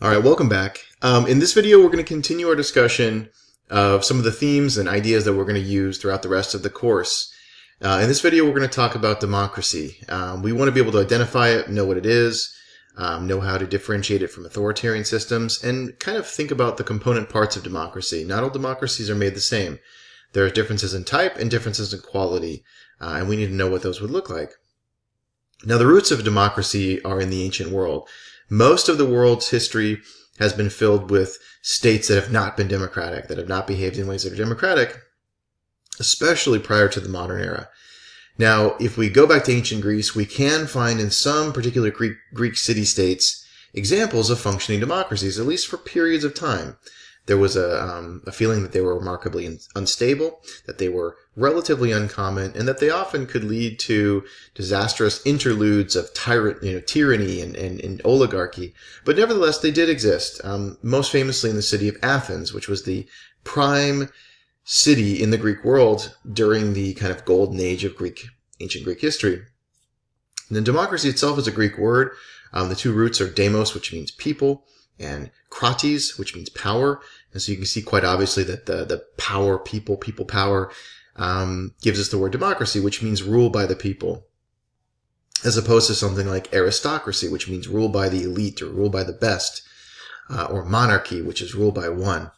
All right, welcome back. In this video, we're going to continue our discussion of some of the themes and ideas that we're going to use throughout the rest of the course. In this video, we're going to talk about democracy. We want to be able to identify it, know what it is, know how to differentiate it from authoritarian systems, and kind of think about the component parts of democracy. Not all democracies are made the same. There are differences in type and differences in quality, and we need to know what those would look like. Now, the roots of democracy are in the ancient world. Most of the world's history has been filled with states that have not been democratic, that have not behaved in ways that are democratic, especially prior to the modern era. Now, if we go back to ancient Greece, we can find in some particular Greek city-states examples of functioning democracies, at least for periods of time. There was a feeling that they were remarkably unstable, that they were relatively uncommon, and that they often could lead to disastrous interludes of tyranny and oligarchy. But nevertheless, they did exist. Most famously in the city of Athens, which was the prime city in the Greek world during the kind of golden age of ancient Greek history. And then democracy itself is a Greek word. The two roots are demos, which means people, and krates, which means power. And so you can see quite obviously that the power, people power, gives us the word democracy, which means rule by the people, as opposed to something like aristocracy, which means rule by the elite or rule by the best, or monarchy, which is rule by one.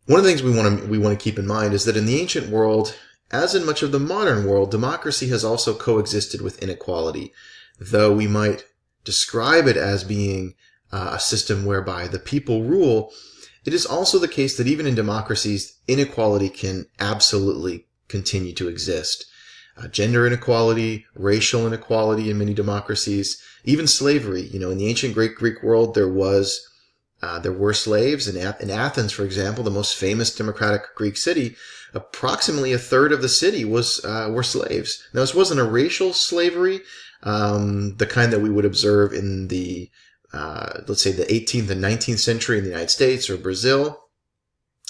One of the things we want to keep in mind is that in the ancient world, as in much of the modern world, democracy has also coexisted with inequality, though we might describe it as being a system whereby the people rule. It is also the case that even in democracies, inequality can absolutely continue to exist. Gender inequality, racial inequality in many democracies, even slavery. In the ancient Greek world, there were slaves. In Athens, for example, the most famous democratic Greek city, approximately a third of the city were slaves. Now, this wasn't a racial slavery, the kind that we would observe in the let's say the 18th and 19th century in the United States or Brazil.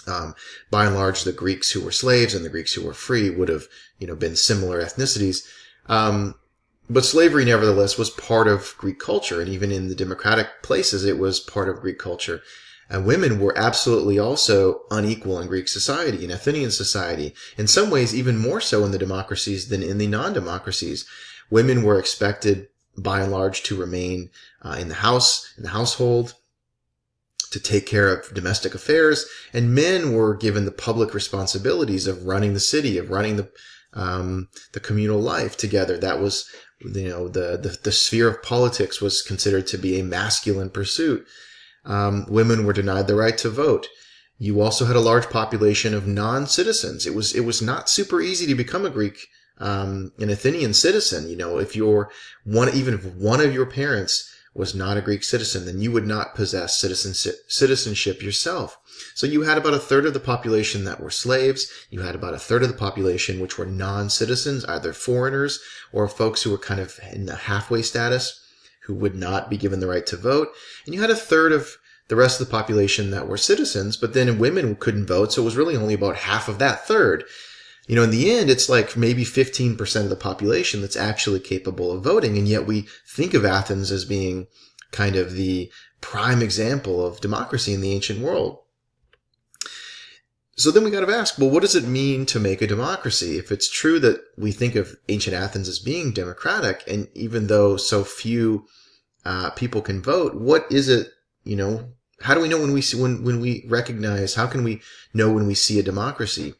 By and large, the Greeks who were slaves and the Greeks who were free would have, been similar ethnicities. But slavery, nevertheless, was part of Greek culture. And even in the democratic places, it was part of Greek culture. And women were absolutely also unequal in Greek society, in Athenian society. In some ways, even more so in the democracies than in the non-democracies. Women were expected, by and large, to remain in the household, to take care of domestic affairs, and men were given the public responsibilities of running the city, of running the communal life together. That was, the sphere of politics was considered to be a masculine pursuit. Women were denied the right to vote. You also had a large population of non-citizens. It was not super easy to become a Greek an Athenian citizen. Even if one of your parents was not a Greek citizen, then you would not possess citizenship yourself. So you had about a third of the population that were slaves. You had about a third of the population which were non-citizens, either foreigners or folks who were kind of in the halfway status, who would not be given the right to vote. And you had a third of the rest of the population that were citizens, but then women couldn't vote, so it was really only about half of that third. In the end, it's like maybe 15% of the population that's actually capable of voting, and yet we think of Athens as being kind of the prime example of democracy in the ancient world. So then we got to ask, well, what does it mean to make a democracy? If it's true that we think of ancient Athens as being democratic, and even though so few people can vote, what is it, how do we know when we recognize, how can we know when we see a democracy?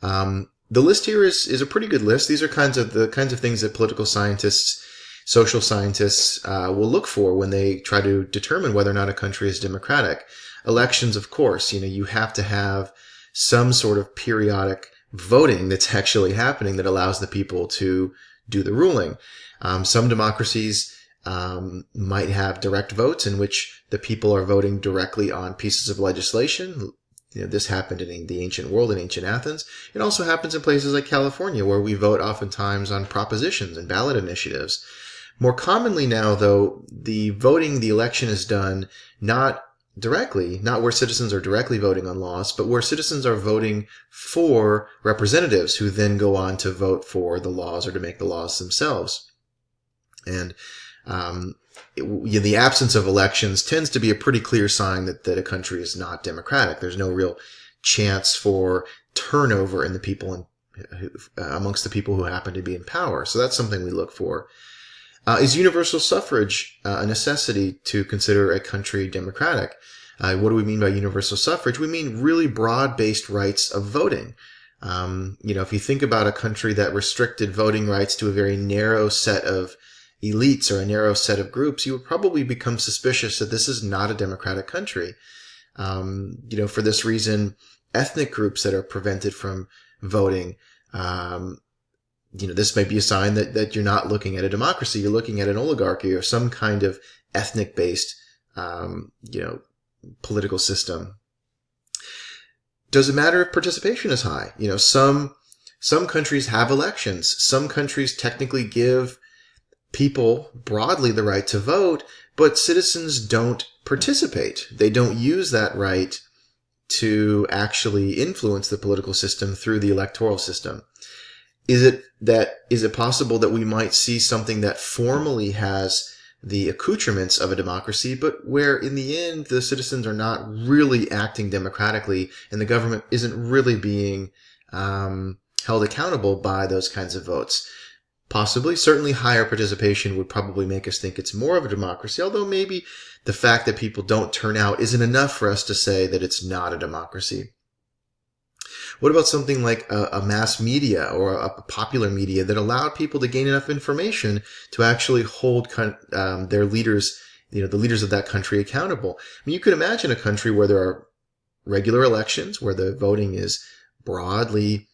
The list here is a pretty good list. These are the kinds of things that political scientists, social scientists, will look for when they try to determine whether or not a country is democratic. Elections, of course, you have to have some sort of periodic voting that's actually happening that allows the people to do the ruling. Some democracies, might have direct votes in which the people are voting directly on pieces of legislation. This happened in the ancient world, in ancient Athens. It also happens in places like California, where we vote oftentimes on propositions and ballot initiatives. More commonly now, though, the election is done not directly, not where citizens are directly voting on laws, but where citizens are voting for representatives who then go on to vote for the laws or to make the laws themselves. And the absence of elections tends to be a pretty clear sign that a country is not democratic. There's no real chance for turnover in the people amongst the people who happen to be in power. So that's something we look for. Is universal suffrage a necessity to consider a country democratic? What do we mean by universal suffrage? We mean really broad-based rights of voting. If you think about a country that restricted voting rights to a very narrow set of elites or a narrow set of groups, you would probably become suspicious that this is not a democratic country. For this reason, ethnic groups that are prevented from voting, this may be a sign that you're not looking at a democracy. You're looking at an oligarchy or some kind of ethnic-based, political system. Does it matter if participation is high? Some countries have elections. Some countries technically give people broadly the right to vote, but citizens don't participate. They don't use that right to actually influence the political system through the electoral system. Is it possible that we might see something that formally has the accoutrements of a democracy, but where in the end the citizens are not really acting democratically and the government isn't really being held accountable by those kinds of votes? Possibly. Certainly higher participation would probably make us think it's more of a democracy, although maybe the fact that people don't turn out isn't enough for us to say that it's not a democracy. What about something like a mass media or a popular media that allowed people to gain enough information to actually hold their leaders, the leaders of that country accountable? I mean, you could imagine a country where there are regular elections, where the voting is broadly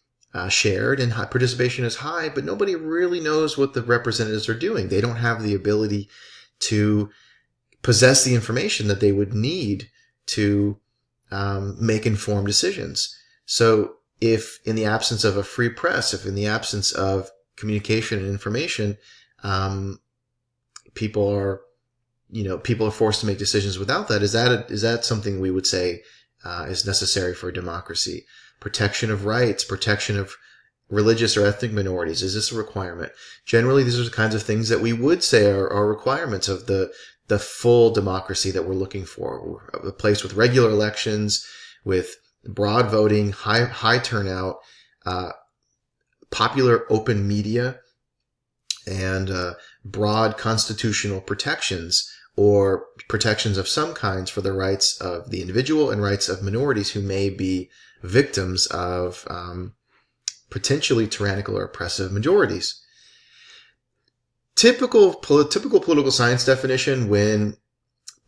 shared and participation is high, but nobody really knows what the representatives are doing. They don't have the ability to possess the information that they would need to make informed decisions. So if in the absence of a free press, if in the absence of communication and information, people are forced to make decisions without that, is that something we would say is necessary for a democracy? Protection of rights, protection of religious or ethnic minorities, is this a requirement? Generally, these are the kinds of things that we would say are requirements of the full democracy that we're looking for. A place with regular elections, with broad voting, high turnout, popular open media, and broad constitutional protections or protections of some kinds for the rights of the individual and rights of minorities who may be victims of potentially tyrannical or oppressive majorities. Typical political science definition, when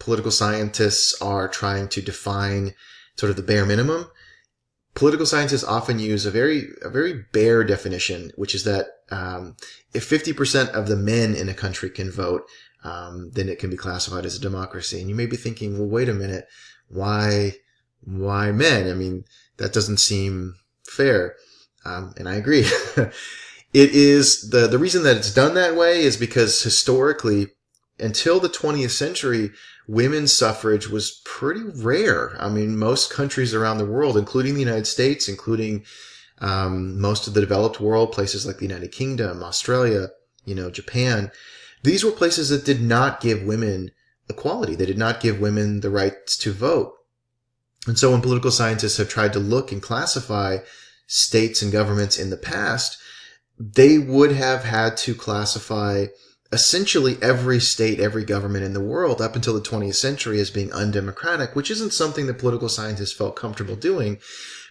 political scientists are trying to define sort of the bare minimum, political scientists often use a very bare definition, which is that if 50% of the men in a country can vote, then it can be classified as a democracy. And you may be thinking, well, wait a minute, why men? I mean, that doesn't seem fair. And I agree. It is the reason that it's done that way is because historically, until the 20th century, women's suffrage was pretty rare. I mean, most countries around the world, including the United States, including most of the developed world, places like the United Kingdom, Australia, Japan, these were places that did not give women equality. They did not give women the rights to vote. And so when political scientists have tried to look and classify states and governments in the past, they would have had to classify essentially every state, every government in the world up until the 20th century as being undemocratic, which isn't something that political scientists felt comfortable doing,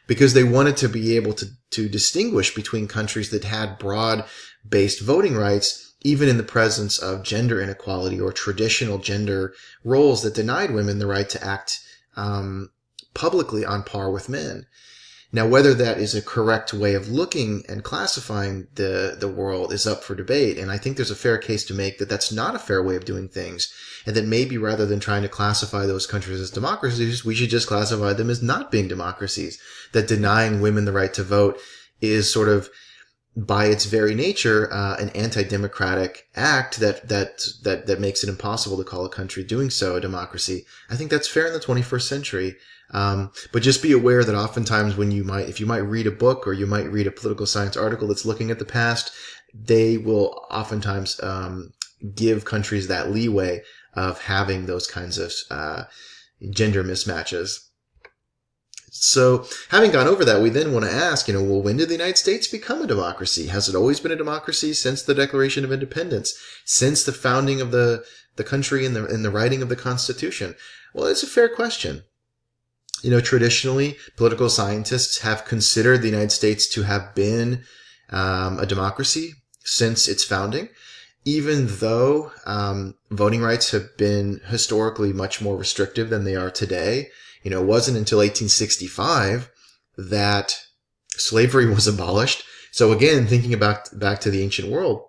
because they wanted to be able to distinguish between countries that had broad-based voting rights, even in the presence of gender inequality or traditional gender roles that denied women the right to act publicly on par with men. Now, whether that is a correct way of looking and classifying the world is up for debate. And I think there's a fair case to make that that's not a fair way of doing things. And that maybe rather than trying to classify those countries as democracies, we should just classify them as not being democracies. That denying women the right to vote is sort of, by its very nature, an anti-democratic act that makes it impossible to call a country doing so a democracy. I think that's fair in the 21st century. But just be aware that oftentimes if you might read a book or you might read a political science article that's looking at the past, they will oftentimes give countries that leeway of having those kinds of gender mismatches. So having gone over that, we then want to ask, well, when did the United States become a democracy? Has it always been a democracy since the Declaration of Independence, since the founding of the country and the writing of the Constitution? Well, it's a fair question. Traditionally, political scientists have considered the United States to have been a democracy since its founding, even though voting rights have been historically much more restrictive than they are today. It wasn't until 1865 that slavery was abolished. So again, thinking back to the ancient world,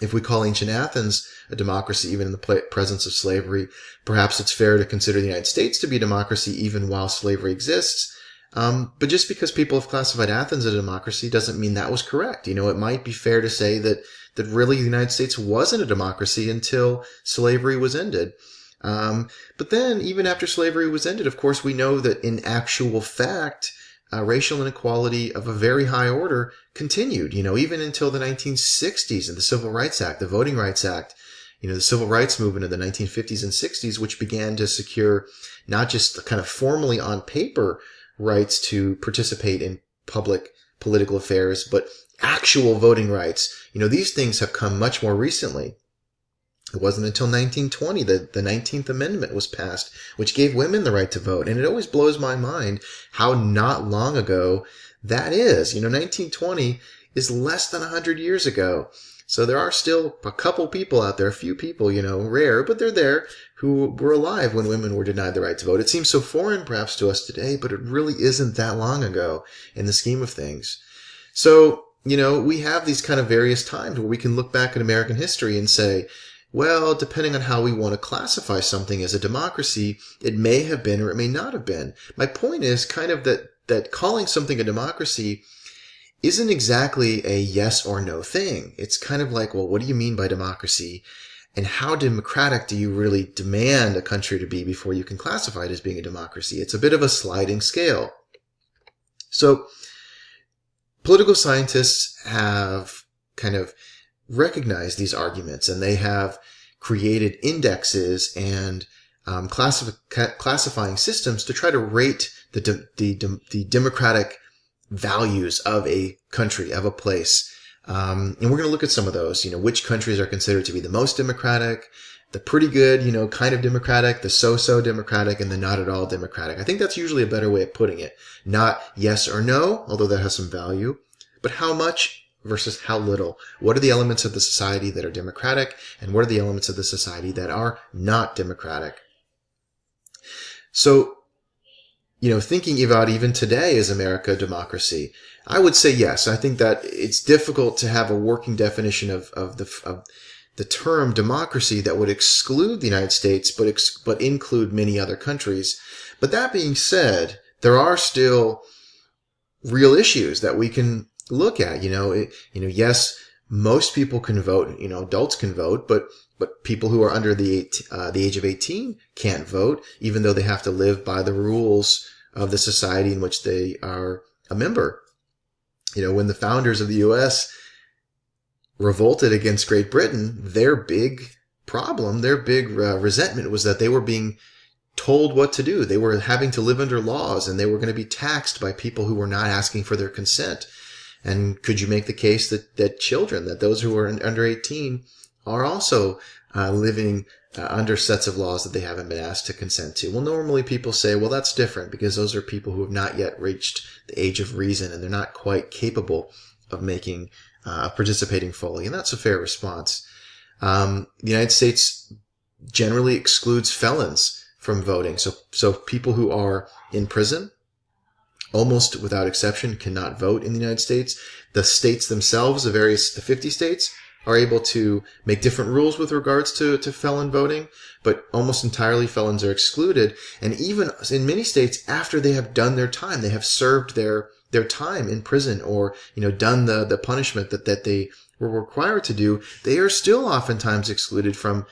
if we call ancient Athens a democracy even in the presence of slavery, perhaps it's fair to consider the United States to be a democracy even while slavery exists. But just because people have classified Athens as a democracy doesn't mean that was correct. It might be fair to say that really the United States wasn't a democracy until slavery was ended. But then, even after slavery was ended, of course, we know that in actual fact, racial inequality of a very high order continued, even until the 1960s and the Civil Rights Act, the Voting Rights Act, the civil rights movement of the 1950s and 60s, which began to secure not just kind of formally on paper rights to participate in public political affairs, but actual voting rights. These things have come much more recently. It wasn't until 1920 that the 19th Amendment was passed, which gave women the right to vote. And it always blows my mind how not long ago that is. 1920 is less than 100 years ago. So there are still a couple people out there, a few people, rare, but they're there, who were alive when women were denied the right to vote. It seems so foreign perhaps to us today, but it really isn't that long ago in the scheme of things. So, we have these kind of various times where we can look back at American history and say, well, depending on how we want to classify something as a democracy, it may have been or it may not have been. My point is kind of that calling something a democracy isn't exactly a yes or no thing. It's kind of like, well, what do you mean by democracy? And how democratic do you really demand a country to be before you can classify it as being a democracy? It's a bit of a sliding scale. So political scientists have kind of recognized these arguments, and they have created indexes and classifying systems to try to rate the democratic values of a country, of a place. And we're going to look at some of those, which countries are considered to be the most democratic, the pretty good, kind of democratic, the so-so democratic, and the not at all democratic. I think that's usually a better way of putting it. Not yes or no, although that has some value, but how much versus how little. What are the elements of the society that are democratic, and what are the elements of the society that are not democratic? So, thinking about even today, is America a democracy? I would say yes. I think that it's difficult to have a working definition of the term democracy that would exclude the United States, but include many other countries. But that being said, there are still real issues that we can look at. Yes, most people can vote. Adults can vote, but people who are under the age of 18 can't vote, even though they have to live by the rules of the society in which they are a member. When the founders of the U.S. revolted against Great Britain, their big problem, their big resentment was that they were being told what to do. They were having to live under laws, and they were going to be taxed by people who were not asking for their consent. And could you make the case that children, that those who are under 18 are also living under sets of laws that they haven't been asked to consent to? Well, normally people say, well, that's different because those are people who have not yet reached the age of reason, and they're not quite capable of participating fully. And that's a fair response. The United States generally excludes felons from voting. So people who are in prison, almost without exception, cannot vote in the United States. The states themselves, the 50 states, are able to make different rules with regards to felon voting, but almost entirely felons are excluded. And even in many states, after they have done their time, they have served their time in prison, or, done the punishment that they were required to do, they are still oftentimes excluded from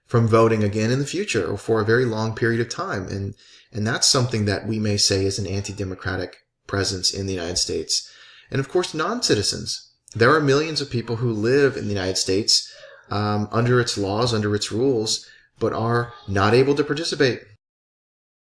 voting again in the future, or for a very long period of time. And that's something that we may say is an anti-democratic presence in the United States. And of course, non-citizens. There are millions of people who live in the United States under its laws, under its rules, but are not able to participate.